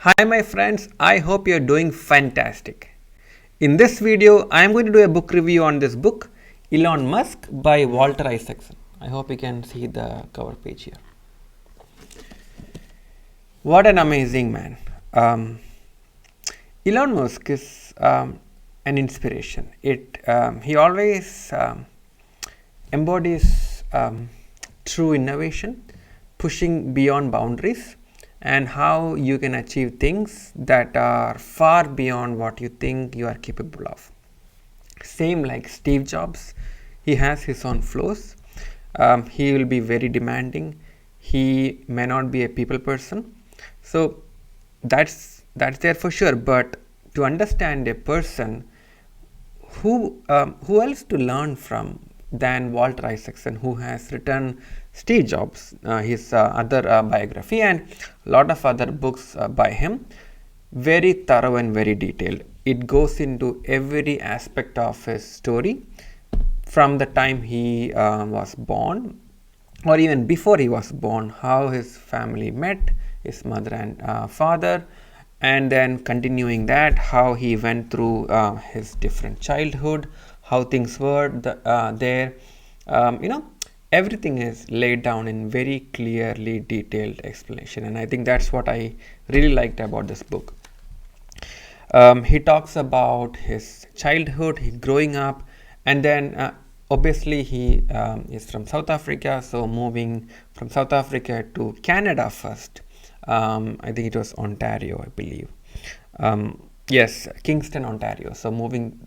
Hi my friends, I hope you're doing fantastic. In this video, I am going to do a book review on this book, Elon Musk by Walter Isaacson. I hope you can see the cover page here. What an amazing man. Elon Musk is an inspiration. He always embodies true innovation, pushing beyond boundaries, and how you can achieve things that are far beyond what you think you are capable of. Same like Steve Jobs, he has his own flaws. He will be very demanding. He may not be a people person. So that's there for sure. But to understand a person, who else to learn from than Walter Isaacson, who has written Steve Jobs, his other biography, and a lot of other books by him. Very thorough and very detailed. It goes into every aspect of his story from the time he was born, or even before he was born, how his family met, his mother and father, and then continuing that, how he went through his different childhood, how things were there. Everything is laid down in very clearly detailed explanation, and I think that's what I really liked about this book. He talks about his childhood, his growing up, and then obviously he is from South Africa, so moving from South Africa to Canada first. I think it was Ontario, I believe. Yes, Kingston, Ontario. So moving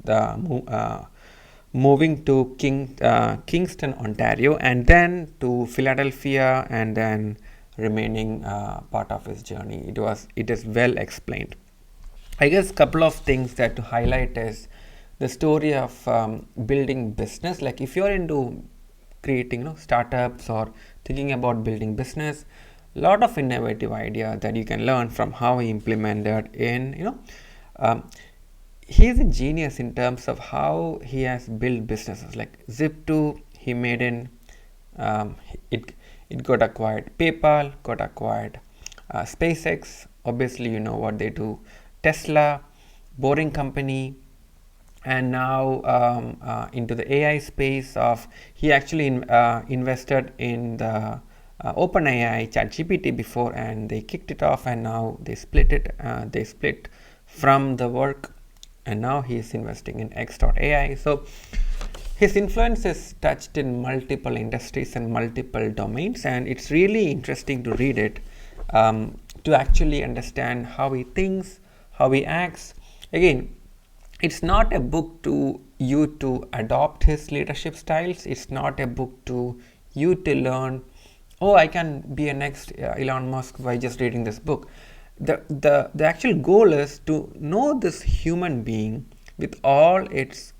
to Kingston, Ontario, and then to Philadelphia, and then remaining part of his journey. It is well explained. I guess a couple of things that to highlight is the story of building business. Like if you're into creating startups or thinking about building business, a lot of innovative idea that you can learn from how he implemented in he is a genius in terms of how he has built businesses. Like Zip2, he made it got acquired. PayPal got acquired. SpaceX, obviously you know what they do. Tesla, Boring Company, and now into the AI space of he actually invested in the OpenAI ChatGPT before, and they kicked it off, and now they split it. They split from the work, and now he is investing in X.AI. So his influence is touched in multiple industries and multiple domains, and it's really interesting to read it to actually understand how he thinks, how he acts. Again, it's not a book to you to adopt his leadership styles. It's not a book to you to learn, oh, I can be a next Elon Musk by just reading this book. The actual goal is to know this human being with all its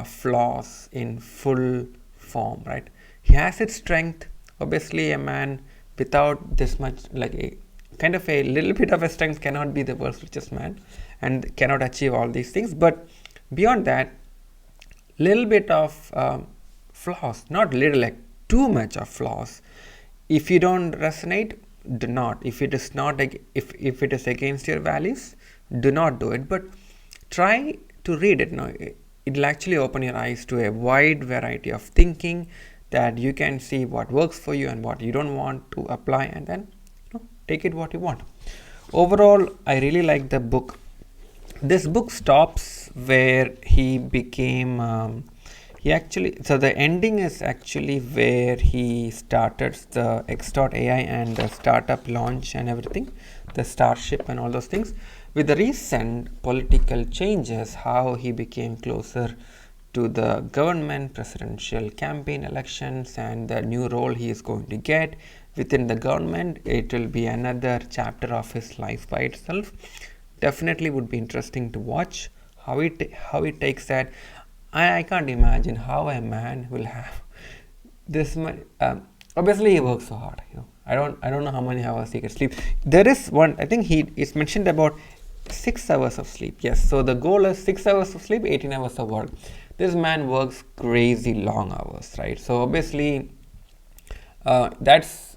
flaws in full form, right? He has its strength. Obviously, a man without this much, like a kind of a little bit of a strength, cannot be the world's richest man and cannot achieve all these things. But beyond that, little bit of flaws, not little, like too much of flaws. If you don't resonate, do not. If it is not, if it is against your values, do not do it. But try to read it. Now, it will actually open your eyes to a wide variety of thinking, that you can see what works for you and what you don't want to apply, and then take it what you want. Overall, I really like the book. This book stops where he became so the ending is actually where he started the X.AI and the startup launch and everything, the Starship and all those things. With the recent political changes, how he became closer to the government, presidential campaign elections, and the new role he is going to get within the government, it will be another chapter of his life by itself. Definitely would be interesting to watch how he takes that. I can't imagine how a man will have this much. Obviously, he works so hard. I don't know how many hours he can sleep. There is one. I think it's mentioned about 6 hours of sleep. Yes. So the goal is 6 hours of sleep, 18 hours of work. This man works crazy long hours, right? So obviously, that's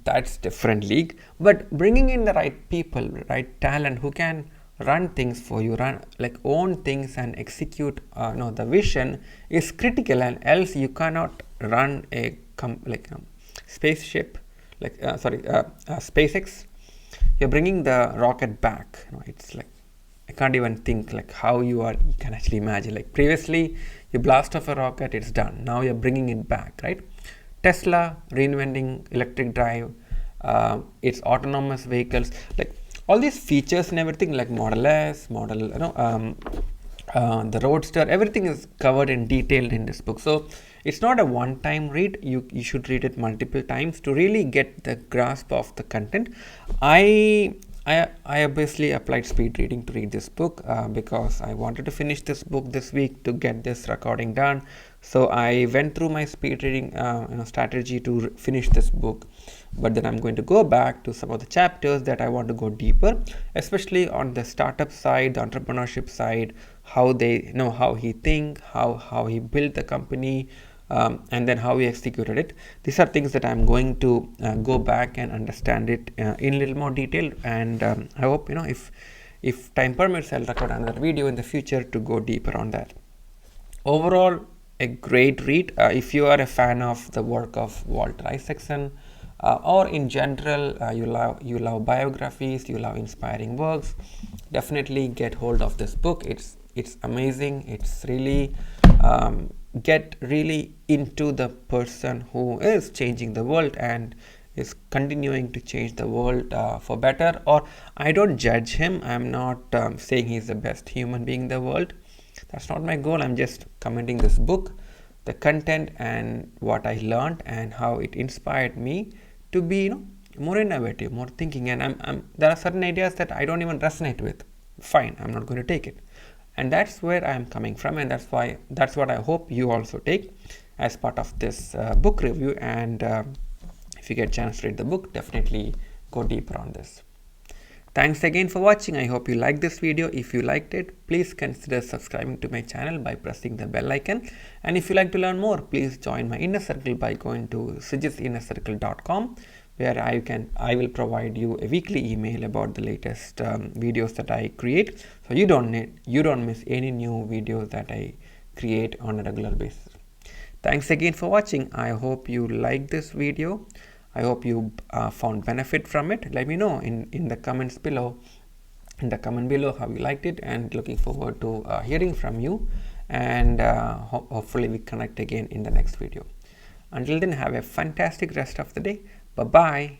that's different league. But bringing in the right people, right talent who can run things for you, run like own things and execute no the vision is critical, and else you cannot run a spaceship like SpaceX. You're bringing the rocket back, it's like I can't even think like how you can actually imagine, like previously you blast off a rocket, it's done, now you're bringing it back, right? Tesla reinventing electric drive, its autonomous vehicles, like all these features and everything, like Model S, the Roadster, everything is covered in detail in this book. So it's not a one-time read. You should read it multiple times to really get the grasp of the content. I obviously applied speed reading to read this book because I wanted to finish this book this week to get this recording done. So I went through my speed reading strategy to finish this book, but then I'm going to go back to some of the chapters that I want to go deeper, especially on the startup side, the entrepreneurship side, how they how he think, how he built the company, and then how we executed it. These are things that I'm going to go back and understand it in a little more detail, and I hope if time permits, I'll record another video in the future to go deeper on that. Overall, a great read if you are a fan of the work of Walter Isaacson, or in general you love biographies, you love inspiring works. Definitely get hold of this book. It's amazing. It's really get really into the person who is changing the world and is continuing to change the world for better. Or I don't judge him. I'm not saying he's the best human being in the world. That's not my goal. I'm just commenting this book, the content, and what I learned and how it inspired me to be more innovative, more thinking. And there are certain ideas that I don't even resonate with. Fine, I'm not going to take it. And that's where I'm coming from, and that's what I hope you also take as part of this book review. And if you get a chance to read the book, definitely go deeper on this. Thanks again for watching. I hope you liked this video. If you liked it, please consider subscribing to my channel by pressing the bell icon. And if you like to learn more, please join my inner circle by going to sijisinnercircle.com, where I will provide you a weekly email about the latest videos that I create, so you don't miss any new videos that I create on a regular basis. Thanks again for watching. I hope you liked this video. I hope you found benefit from it. Let me know in the comments below, how you liked it, and looking forward to hearing from you, and hopefully we connect again in the next video. Until then, have a fantastic rest of the day. Bye bye.